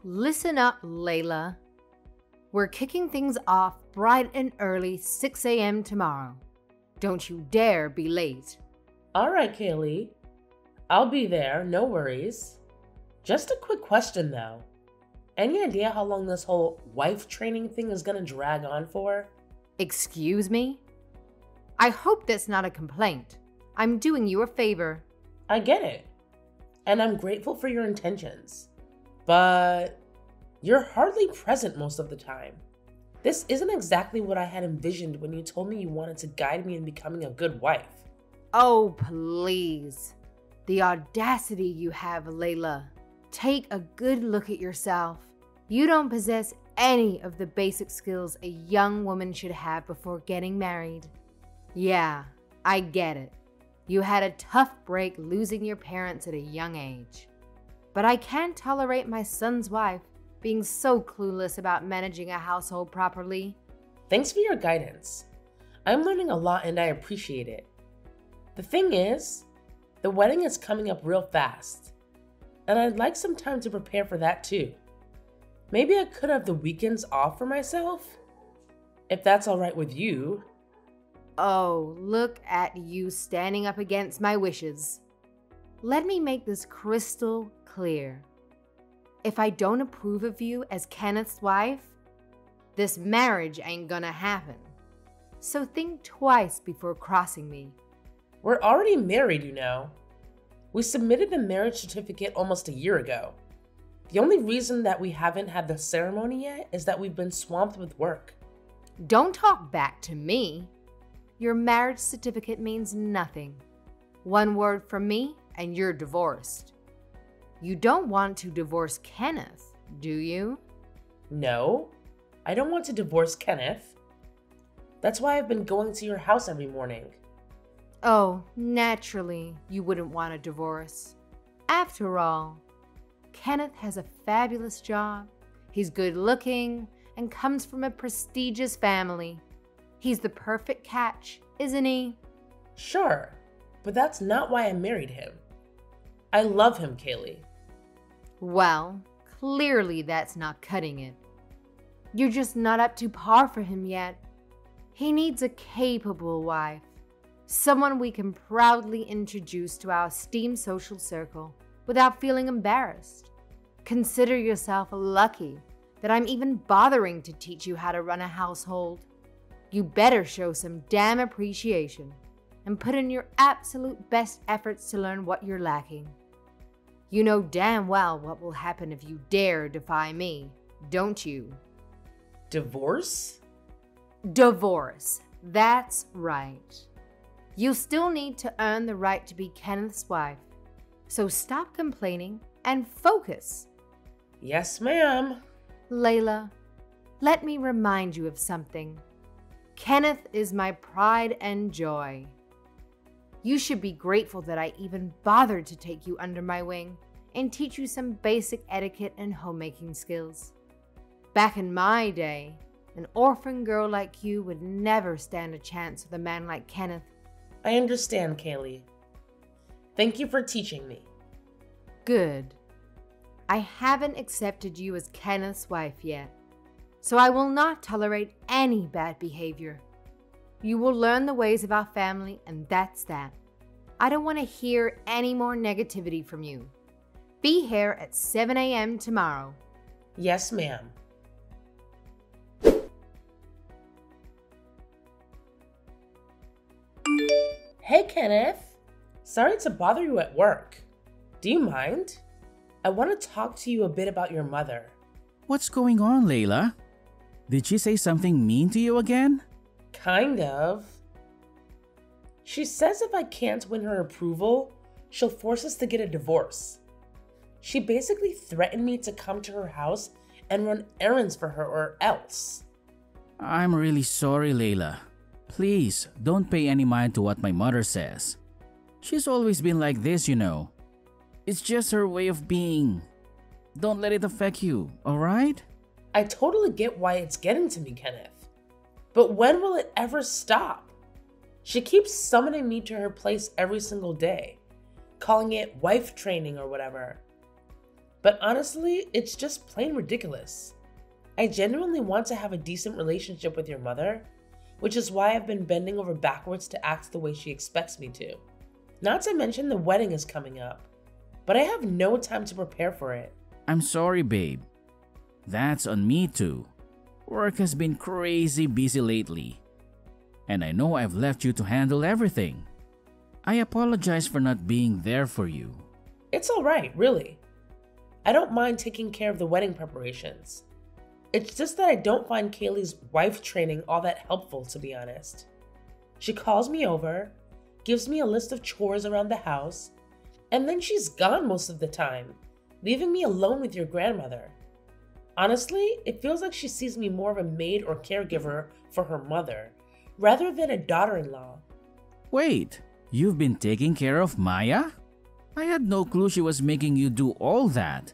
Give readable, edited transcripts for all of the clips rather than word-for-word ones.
Listen up, Layla. We're kicking things off bright and early 6 a.m. tomorrow. Don't you dare be late. All right, Kaylee. I'll be there, no worries. Just a quick question though. Any idea how long this whole wife training thing is gonna drag on for? Excuse me? I hope that's not a complaint. I'm doing you a favor. I get it. And I'm grateful for your intentions. But you're hardly present most of the time. This isn't exactly what I had envisioned when you told me you wanted to guide me in becoming a good wife. Oh, please. The audacity you have, Layla. Take a good look at yourself. You don't possess any of the basic skills a young woman should have before getting married. Yeah, I get it. You had a tough break losing your parents at a young age. But I can't tolerate my son's wife being so clueless about managing a household properly. Thanks for your guidance. I'm learning a lot and I appreciate it. The thing is, the wedding is coming up real fast, and I'd like some time to prepare for that too. Maybe I could have the weekends off for myself? If that's all right with you. Oh, look at you standing up against my wishes. Let me make this crystal clear. If I don't approve of you as Kenneth's wife, this marriage ain't gonna happen. So think twice before crossing me. We're already married, you know. We submitted the marriage certificate almost a year ago. The only reason that we haven't had the ceremony yet is that we've been swamped with work. Don't talk back to me. Your marriage certificate means nothing. One word from me and you're divorced. You don't want to divorce Kenneth, do you? No, I don't want to divorce Kenneth. That's why I've been going to your house every morning. Oh, naturally, you wouldn't want a divorce. After all, Kenneth has a fabulous job. He's good looking and comes from a prestigious family. He's the perfect catch, isn't he? Sure, but that's not why I married him. I love him, Kaylee. Well, clearly that's not cutting it. You're just not up to par for him yet. He needs a capable wife. Someone we can proudly introduce to our esteemed social circle without feeling embarrassed. Consider yourself lucky that I'm even bothering to teach you how to run a household. You better show some damn appreciation and put in your absolute best efforts to learn what you're lacking. You know damn well what will happen if you dare defy me, don't you? Divorce? Divorce. That's right. You still need to earn the right to be Kenneth's wife. So stop complaining and focus. Yes, ma'am. Layla, let me remind you of something. Kenneth is my pride and joy. You should be grateful that I even bothered to take you under my wing and teach you some basic etiquette and homemaking skills. Back in my day, an orphan girl like you would never stand a chance with a man like Kenneth. I understand, Kaylee. Thank you for teaching me. Good. I haven't accepted you as Kenneth's wife yet, so I will not tolerate any bad behavior. You will learn the ways of our family, and that's that. I don't want to hear any more negativity from you. Be here at 7 a.m. tomorrow. Yes, ma'am. Hey, Kenneth. Sorry to bother you at work. Do you mind? I want to talk to you a bit about your mother. What's going on, Layla? Did she say something mean to you again? Kind of. She says if I can't win her approval, she'll force us to get a divorce. She basically threatened me to come to her house and run errands for her or else. I'm really sorry, Layla. Please, don't pay any mind to what my mother says. She's always been like this, you know. It's just her way of being. Don't let it affect you, alright? I totally get why it's getting to me, Kenneth. But when will it ever stop? She keeps summoning me to her place every single day, calling it wife training or whatever. But honestly, it's just plain ridiculous. I genuinely want to have a decent relationship with your mother, which is why I've been bending over backwards to act the way she expects me to. Not to mention the wedding is coming up, but I have no time to prepare for it. I'm sorry, babe. That's on me too. Work has been crazy busy lately, and I know I've left you to handle everything. I apologize for not being there for you. It's alright, really. I don't mind taking care of the wedding preparations. It's just that I don't find Kaylee's wife training all that helpful, to be honest. She calls me over, gives me a list of chores around the house, and then she's gone most of the time, leaving me alone with your grandmother. Honestly, it feels like she sees me more of a maid or caregiver for her mother, rather than a daughter-in-law. Wait, you've been taking care of Maya? I had no clue she was making you do all that.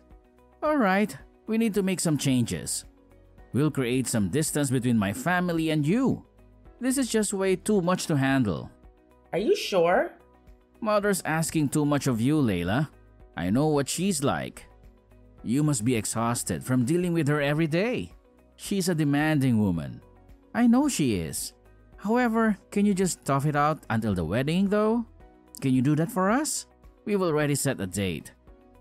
Alright, we need to make some changes. We'll create some distance between my family and you. This is just way too much to handle. Are you sure? Mother's asking too much of you, Layla. I know what she's like. You must be exhausted from dealing with her every day. She's a demanding woman. I know she is. However, can you just tough it out until the wedding though? Can you do that for us? We've already set a date,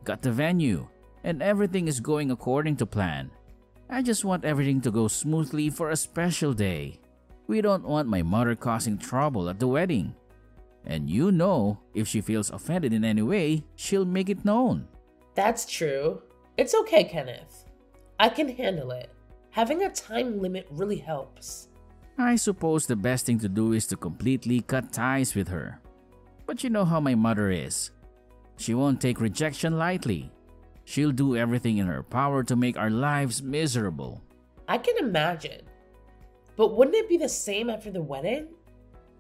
got the venue, and everything is going according to plan. I just want everything to go smoothly for a special day. We don't want my mother causing trouble at the wedding. And you know, if she feels offended in any way, she'll make it known. That's true. It's okay, Kenneth. I can handle it. Having a time limit really helps. I suppose the best thing to do is to completely cut ties with her. But you know how my mother is. She won't take rejection lightly. She'll do everything in her power to make our lives miserable. I can imagine. But wouldn't it be the same after the wedding?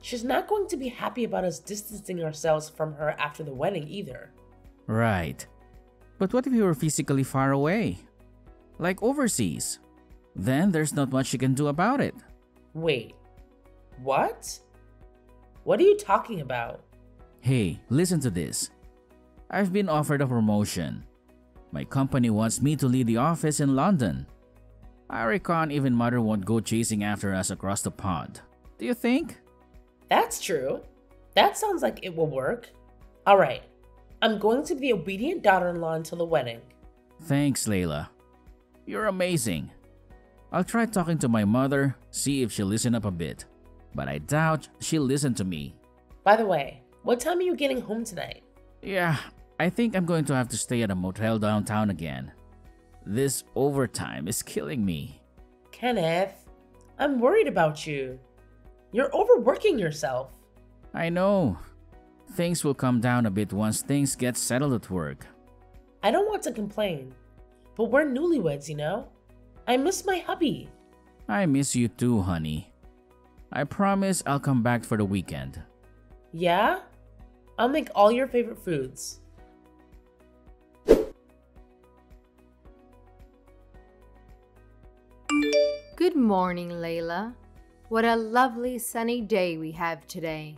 She's not going to be happy about us distancing ourselves from her after the wedding either. Right. But what if you were physically far away? Like overseas? Then there's not much you can do about it. Wait. What? What are you talking about? Hey, listen to this. I've been offered a promotion. My company wants me to lead the office in London. I reckon even mother won't go chasing after us across the pond. Do you think? That's true. That sounds like it will work. Alright, I'm going to be the obedient daughter-in-law until the wedding. Thanks, Layla. You're amazing. I'll try talking to my mother, see if she'll listen up a bit. But I doubt she'll listen to me. By the way, what time are you getting home tonight? Yeah, I think I'm going to have to stay at a motel downtown again. This overtime is killing me. Kenneth, I'm worried about you. You're overworking yourself. I know. Things will calm down a bit once things get settled at work. I don't want to complain, but we're newlyweds, you know? I miss my hubby. I miss you too, honey. I promise I'll come back for the weekend. Yeah? I'll make all your favorite foods. Good morning, Layla. What a lovely sunny day we have today.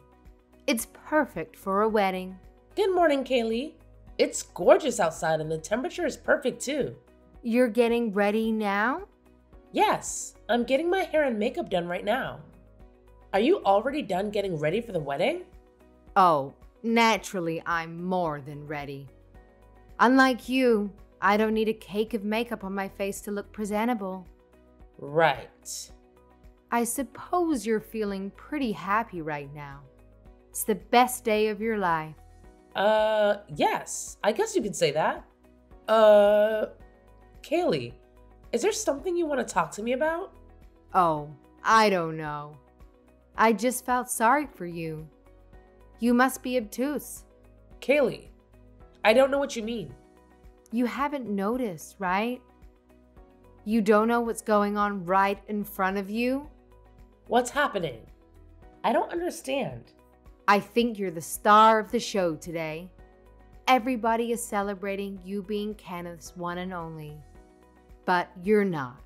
It's perfect for a wedding. Good morning, Kaylee. It's gorgeous outside and the temperature is perfect too. You're getting ready now? Yes, I'm getting my hair and makeup done right now. Are you already done getting ready for the wedding? Oh, naturally, I'm more than ready. Unlike you, I don't need a cake of makeup on my face to look presentable. Right. I suppose you're feeling pretty happy right now. It's the best day of your life. Yes, I guess you could say that. Kaylee, is there something you want to talk to me about? Oh, I don't know. I just felt sorry for you. You must be obtuse. Kaylee, I don't know what you mean. You haven't noticed, right? You don't know what's going on right in front of you? What's happening? I don't understand. I think you're the star of the show today. Everybody is celebrating you being Kenneth's one and only. But you're not.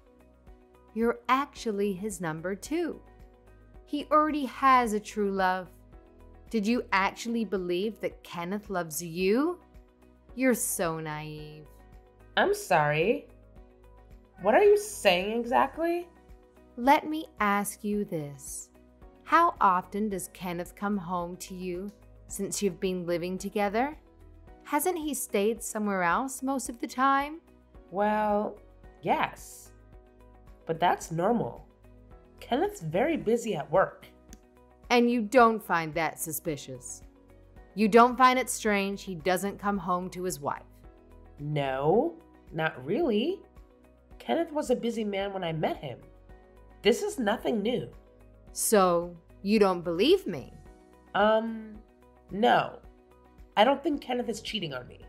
You're actually his number 2. He already has a true love. Did you actually believe that Kenneth loves you? You're so naive. I'm sorry. What are you saying exactly? Let me ask you this. How often does Kenneth come home to you since you've been living together? Hasn't he stayed somewhere else most of the time? Well, yes. But that's normal. Kenneth's very busy at work. And you don't find that suspicious? You don't find it strange he doesn't come home to his wife? No, not really. Kenneth was a busy man when I met him. This is nothing new. So, you don't believe me? No. I don't think Kenneth is cheating on me.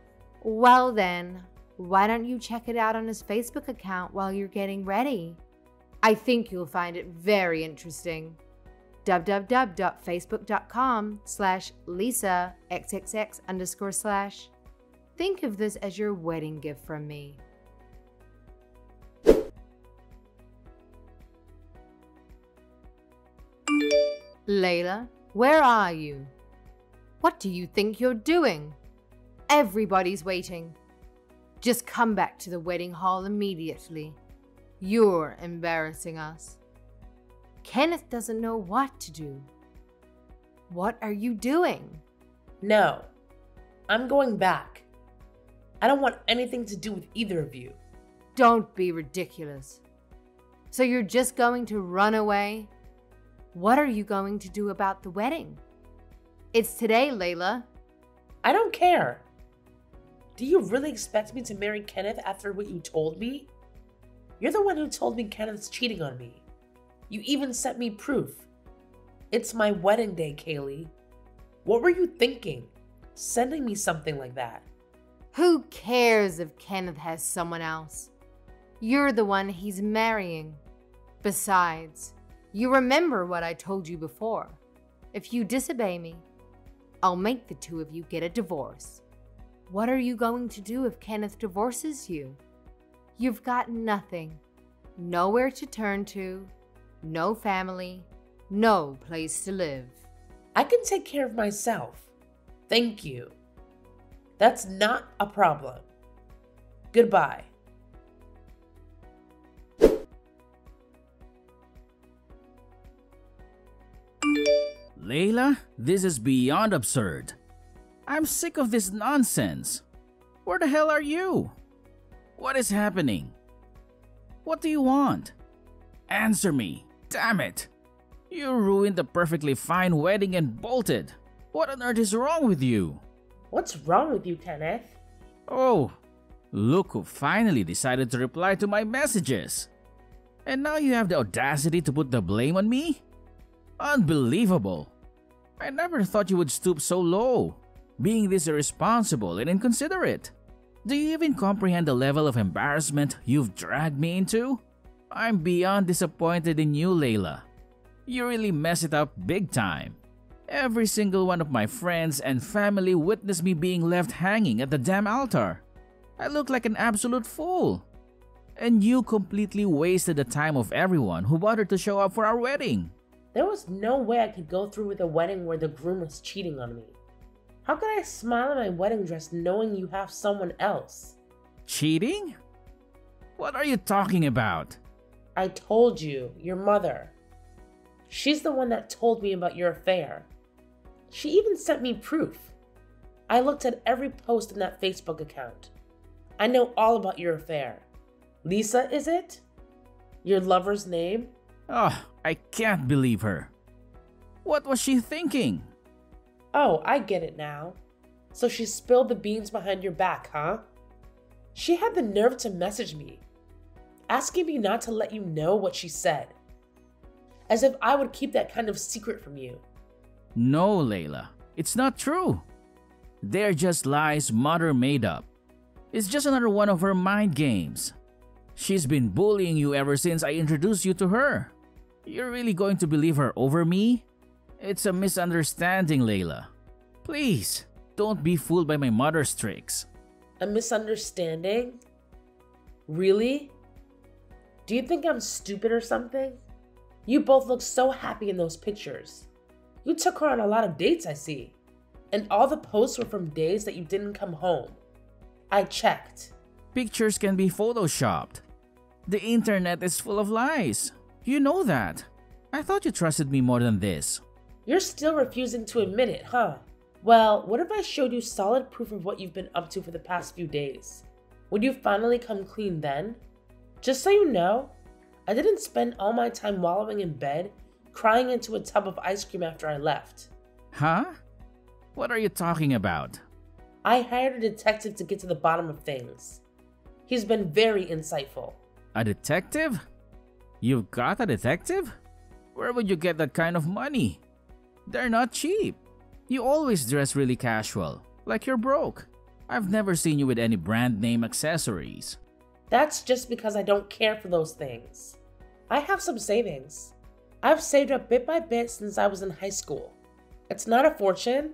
Well then, why don't you check it out on his Facebook account while you're getting ready? I think you'll find it very interesting. www.facebook.com/LisaXXX_/. Think of this as your wedding gift from me. Layla, where are you? What do you think you're doing? Everybody's waiting. Just come back to the wedding hall immediately. You're embarrassing us. Kenneth doesn't know what to do. What are you doing? No, I'm going back. I don't want anything to do with either of you. Don't be ridiculous. So you're just going to run away? What are you going to do about the wedding? It's today, Layla. I don't care. Do you really expect me to marry Kenneth after what you told me? You're the one who told me Kenneth's cheating on me. You even sent me proof. It's my wedding day, Kaylee. What were you thinking, sending me something like that? Who cares if Kenneth has someone else? You're the one he's marrying. Besides, you remember what I told you before. If you disobey me, I'll make the two of you get a divorce. What are you going to do if Kenneth divorces you? You've got nothing. Nowhere to turn to, no family, no place to live. I can take care of myself. Thank you. That's not a problem. Goodbye. Layla, this is beyond absurd. I'm sick of this nonsense. Where the hell are you? What is happening? What do you want? Answer me, damn it. You ruined the perfectly fine wedding and bolted. What on earth is wrong with you? What's wrong with you, Kenneth? Oh, look who finally decided to reply to my messages. And now you have the audacity to put the blame on me? Unbelievable. I never thought you would stoop so low, being this irresponsible and inconsiderate. Do you even comprehend the level of embarrassment you've dragged me into? I'm beyond disappointed in you, Layla. You really mess it up big time. Every single one of my friends and family witnessed me being left hanging at the damn altar. I look like an absolute fool. And you completely wasted the time of everyone who bothered to show up for our wedding. There was no way I could go through with a wedding where the groom was cheating on me. How could I smile in my wedding dress knowing you have someone else? Cheating? What are you talking about? I told you, your mother. She's the one that told me about your affair. She even sent me proof. I looked at every post in that Facebook account. I know all about your affair. Lisa, is it? Your lover's name? Oh, I can't believe her. What was she thinking? Oh, I get it now. So she spilled the beans behind your back, huh? She had the nerve to message me, asking me not to let you know what she said. As if I would keep that kind of secret from you. No, Layla. It's not true. They're just lies Mother made up. It's just another one of her mind games. She's been bullying you ever since I introduced you to her. You're really going to believe her over me? It's a misunderstanding, Layla. Please, don't be fooled by my mother's tricks. A misunderstanding? Really? Do you think I'm stupid or something? You both look so happy in those pictures. You took her on a lot of dates, I see. And all the posts were from days that you didn't come home. I checked. Pictures can be photoshopped. The internet is full of lies. You know that. I thought you trusted me more than this. You're still refusing to admit it, huh? Well, what if I showed you solid proof of what you've been up to for the past few days? Would you finally come clean then? Just so you know, I didn't spend all my time wallowing in bed, crying into a tub of ice cream after I left. Huh? What are you talking about? I hired a detective to get to the bottom of things. He's been very insightful. A detective? You've got a detective? Where would you get that kind of money? They're not cheap. You always dress really casual, like you're broke. I've never seen you with any brand name accessories. That's just because I don't care for those things. I have some savings. I've saved up bit by bit since I was in high school. It's not a fortune,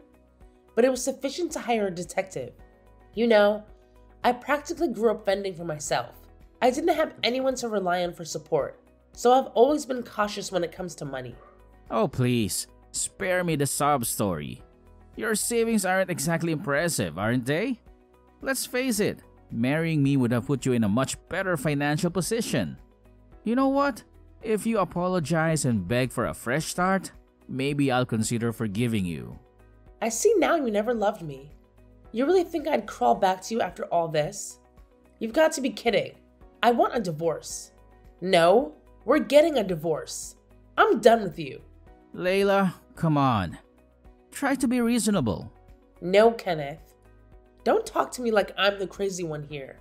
but it was sufficient to hire a detective. You know, I practically grew up fending for myself. I didn't have anyone to rely on for support, so I've always been cautious when it comes to money. Oh please, spare me the sob story. Your savings aren't exactly impressive, aren't they? Let's face it, marrying me would have put you in a much better financial position. You know what? If you apologize and beg for a fresh start, maybe I'll consider forgiving you. I see now you never loved me. You really think I'd crawl back to you after all this? You've got to be kidding. I want a divorce. No, we're getting a divorce. I'm done with you. Layla, come on. Try to be reasonable. No, Kenneth. Don't talk to me like I'm the crazy one here.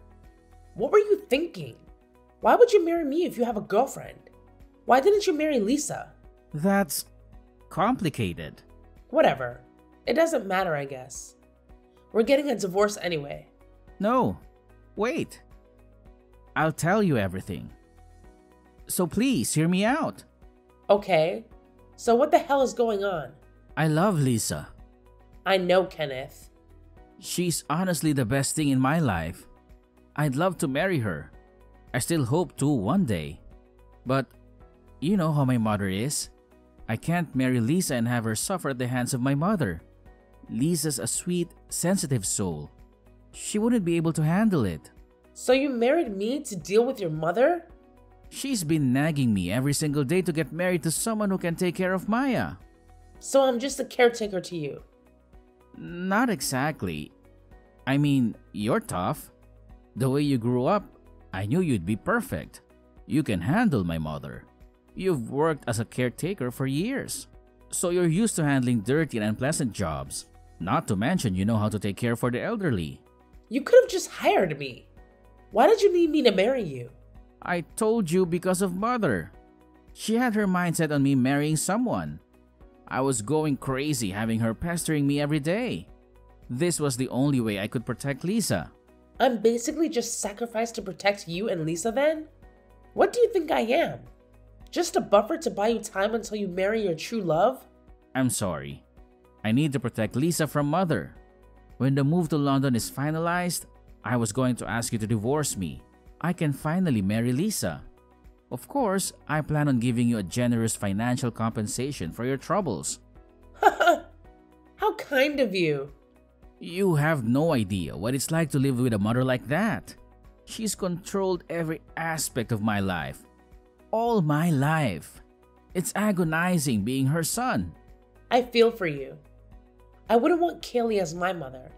What were you thinking? Why would you marry me if you have a girlfriend? Why didn't you marry Lisa? That's complicated. Whatever. It doesn't matter, I guess. We're getting a divorce anyway. No, wait. I'll tell you everything. So please, hear me out. Okay, so what the hell is going on? I love Lisa. I know, Kenneth. She's honestly the best thing in my life. I'd love to marry her. I still hope to one day. But you know how my mother is. I can't marry Lisa and have her suffer at the hands of my mother. Lisa's a sweet, sensitive soul. She wouldn't be able to handle it. So you married me to deal with your mother? She's been nagging me every single day to get married to someone who can take care of Maya. So I'm just a caretaker to you. Not exactly. I mean, you're tough. The way you grew up, I knew you'd be perfect. You can handle my mother. You've worked as a caretaker for years, so you're used to handling dirty and unpleasant jobs. Not to mention you know how to take care for the elderly. You could have just hired me. Why did you need me to marry you? I told you because of mother. She had her mindset on me marrying someone. I was going crazy having her pestering me every day. This was the only way I could protect Lisa. I'm basically just sacrificed to protect you and Lisa then? What do you think I am? Just a buffer to buy you time until you marry your true love? I'm sorry. I need to protect Lisa from mother. When the move to London is finalized, I was going to ask you to divorce me. I can finally marry Lisa. Of course, I plan on giving you a generous financial compensation for your troubles. How kind of you. You have no idea what it's like to live with a mother like that. She's controlled every aspect of my life. All my life. It's agonizing being her son. I feel for you. I wouldn't want Kaylee as my mother,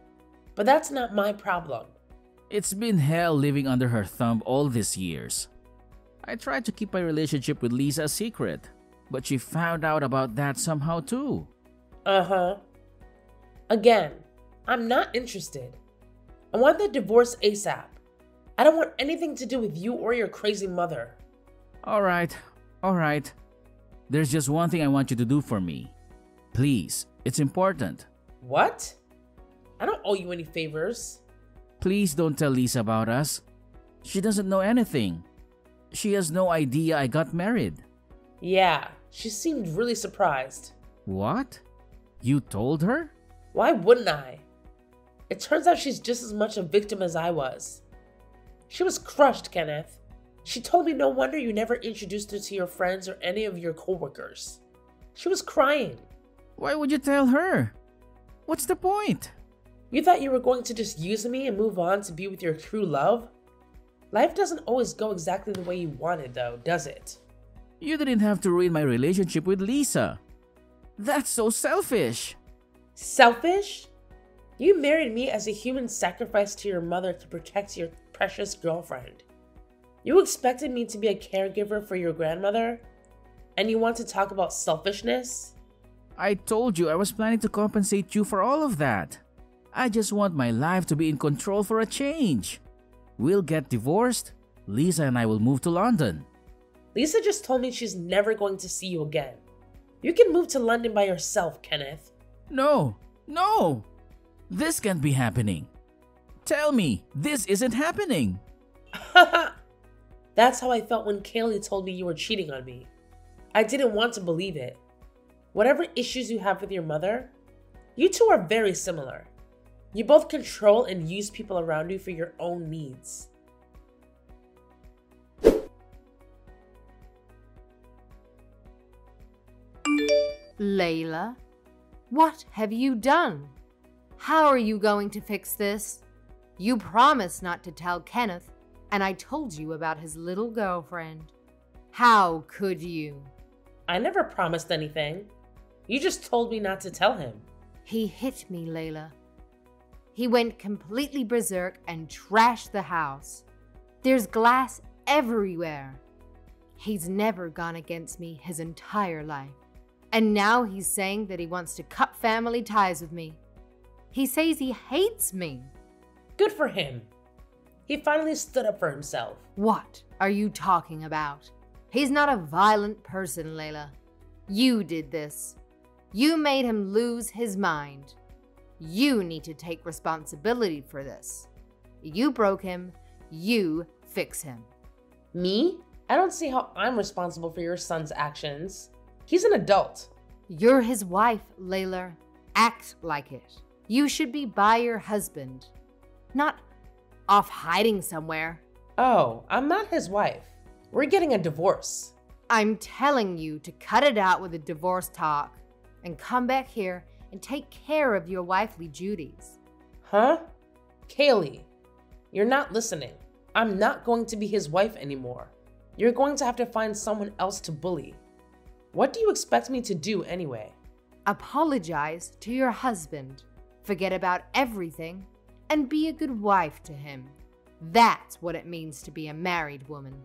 but that's not my problem. It's been hell living under her thumb all these years. I tried to keep my relationship with Lisa a secret, but she found out about that somehow too. Uh-huh. Again, I'm not interested. I want that divorce ASAP. I don't want anything to do with you or your crazy mother. Alright. There's just one thing I want you to do for me. Please, it's important. What? I don't owe you any favors. Please don't tell Lisa about us. She doesn't know anything. She has no idea I got married. Yeah, she seemed really surprised. What? You told her? Why wouldn't I? It turns out she's just as much a victim as I was. She was crushed, Kenneth. She told me no wonder you never introduced her to your friends or any of your coworkers. She was crying. Why would you tell her? What's the point? You thought you were going to just use me and move on to be with your true love? Life doesn't always go exactly the way you wanted, though, does it? You didn't have to ruin my relationship with Lisa. That's so selfish. Selfish? You married me as a human sacrifice to your mother to protect your precious girlfriend. You expected me to be a caregiver for your grandmother? And you want to talk about selfishness? I told you I was planning to compensate you for all of that. I just want my life to be in control for a change. We'll get divorced. Lisa and I will move to London. Lisa just told me she's never going to see you again. You can move to London by yourself, Kenneth. No. This can't be happening. Tell me, this isn't happening. That's how I felt when Kaylee told me you were cheating on me. I didn't want to believe it. Whatever issues you have with your mother, you two are very similar. You both control and use people around you for your own needs. Layla, what have you done? How are you going to fix this? You promised not to tell Kenneth, and I told you about his little girlfriend. How could you? I never promised anything. You just told me not to tell him. He hit me, Layla. He went completely berserk and trashed the house. There's glass everywhere. He's never gone against me his entire life. And now he's saying that he wants to cut family ties with me. He says he hates me. Good for him. He finally stood up for himself. What are you talking about? He's not a violent person, Layla. You did this. You made him lose his mind. You need to take responsibility for this. You broke him. You fix him. Me? I don't see how I'm responsible for your son's actions. He's an adult. You're his wife, Layla. Act like it. You should be by your husband, not off hiding somewhere. Oh, I'm not his wife. We're getting a divorce. I'm telling you to cut it out with the divorce talk and come back here and take care of your wifely duties. Huh? Kaylee, you're not listening. I'm not going to be his wife anymore. You're going to have to find someone else to bully. What do you expect me to do anyway? Apologize to your husband, forget about everything, and be a good wife to him. That's what it means to be a married woman.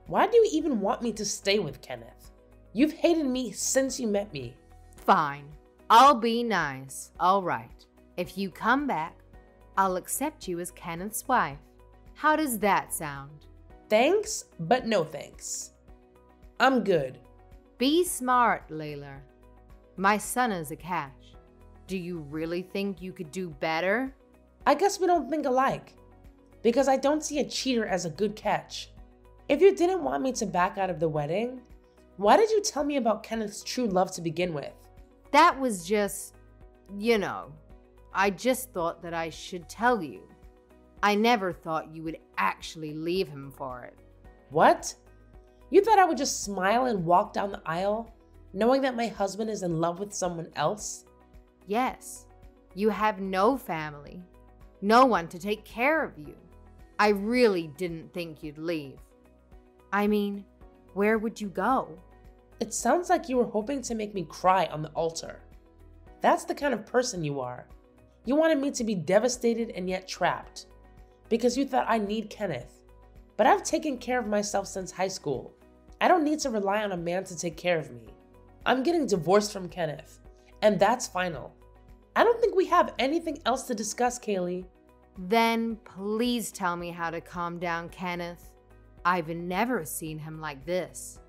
Why do you even want me to stay with Kenneth? You've hated me since you met me. Fine. I'll be nice. All right. If you come back, I'll accept you as Kenneth's wife. How does that sound? Thanks, but no thanks. I'm good. Be smart, Layla. My son is a catch. Do you really think you could do better? I guess we don't think alike, because I don't see a cheater as a good catch. If you didn't want me to back out of the wedding, why did you tell me about Kenneth's true love to begin with? That was just, I just thought that I should tell you. I never thought you would actually leave him for it. What? You thought I would just smile and walk down the aisle, knowing that my husband is in love with someone else? Yes, you have no family, no one to take care of you. I really didn't think you'd leave. I mean, where would you go? It sounds like you were hoping to make me cry on the altar. That's the kind of person you are. You wanted me to be devastated and yet trapped, because you thought I need Kenneth. But I've taken care of myself since high school. I don't need to rely on a man to take care of me. I'm getting divorced from Kenneth, and that's final. I don't think we have anything else to discuss, Kaylee. Then please tell me how to calm down Kenneth. I've never seen him like this.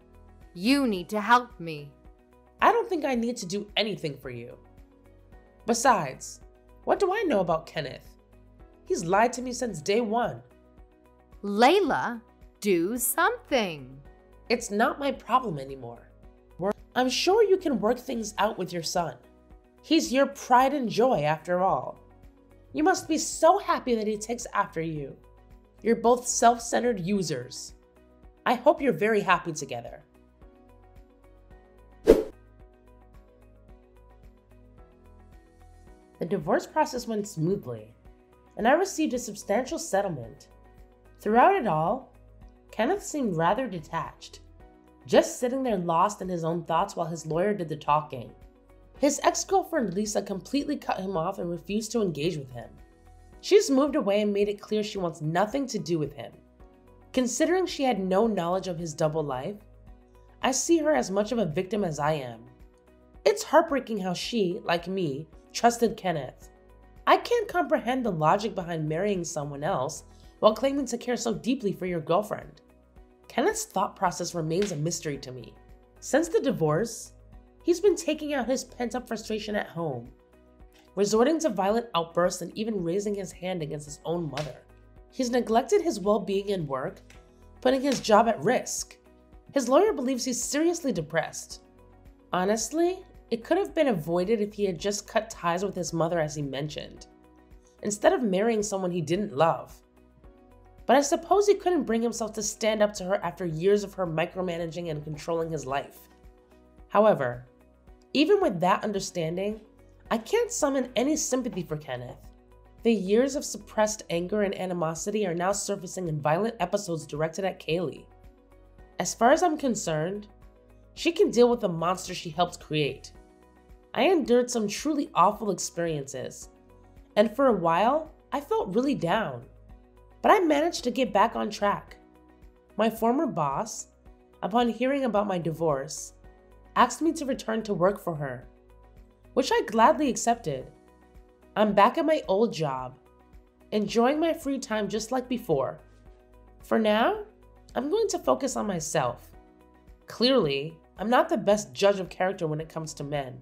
You need to help me. I don't think I need to do anything for you. Besides, what do I know about Kenneth? He's lied to me since day one. Layla, do something. It's not my problem anymore. I'm sure you can work things out with your son. He's your pride and joy after all. You must be so happy that he takes after you. You're both self-centered users. I hope you're very happy together. The divorce process went smoothly, and I received a substantial settlement. Throughout it all, Kenneth seemed rather detached, just sitting there lost in his own thoughts while his lawyer did the talking. His ex-girlfriend Lisa completely cut him off and refused to engage with him. She's moved away and made it clear she wants nothing to do with him. Considering she had no knowledge of his double life, I see her as much of a victim as I am. It's heartbreaking how she, like me, trusted Kenneth. I can't comprehend the logic behind marrying someone else while claiming to care so deeply for your girlfriend. Kenneth's thought process remains a mystery to me. Since the divorce, he's been taking out his pent-up frustration at home, resorting to violent outbursts and even raising his hand against his own mother. He's neglected his well-being and work, putting his job at risk. His lawyer believes he's seriously depressed. Honestly, it could have been avoided if he had just cut ties with his mother as he mentioned, instead of marrying someone he didn't love. But I suppose he couldn't bring himself to stand up to her after years of her micromanaging and controlling his life. However, even with that understanding, I can't summon any sympathy for Kenneth. The years of suppressed anger and animosity are now surfacing in violent episodes directed at Kaylee. As far as I'm concerned, she can deal with the monster she helped create. I endured some truly awful experiences, and for a while, I felt really down. But I managed to get back on track. My former boss, upon hearing about my divorce, asked me to return to work for her, which I gladly accepted. I'm back at my old job, enjoying my free time just like before. For now, I'm going to focus on myself. Clearly, I'm not the best judge of character when it comes to men,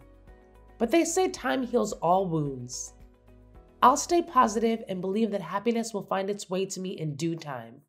but they say time heals all wounds. I'll stay positive and believe that happiness will find its way to me in due time.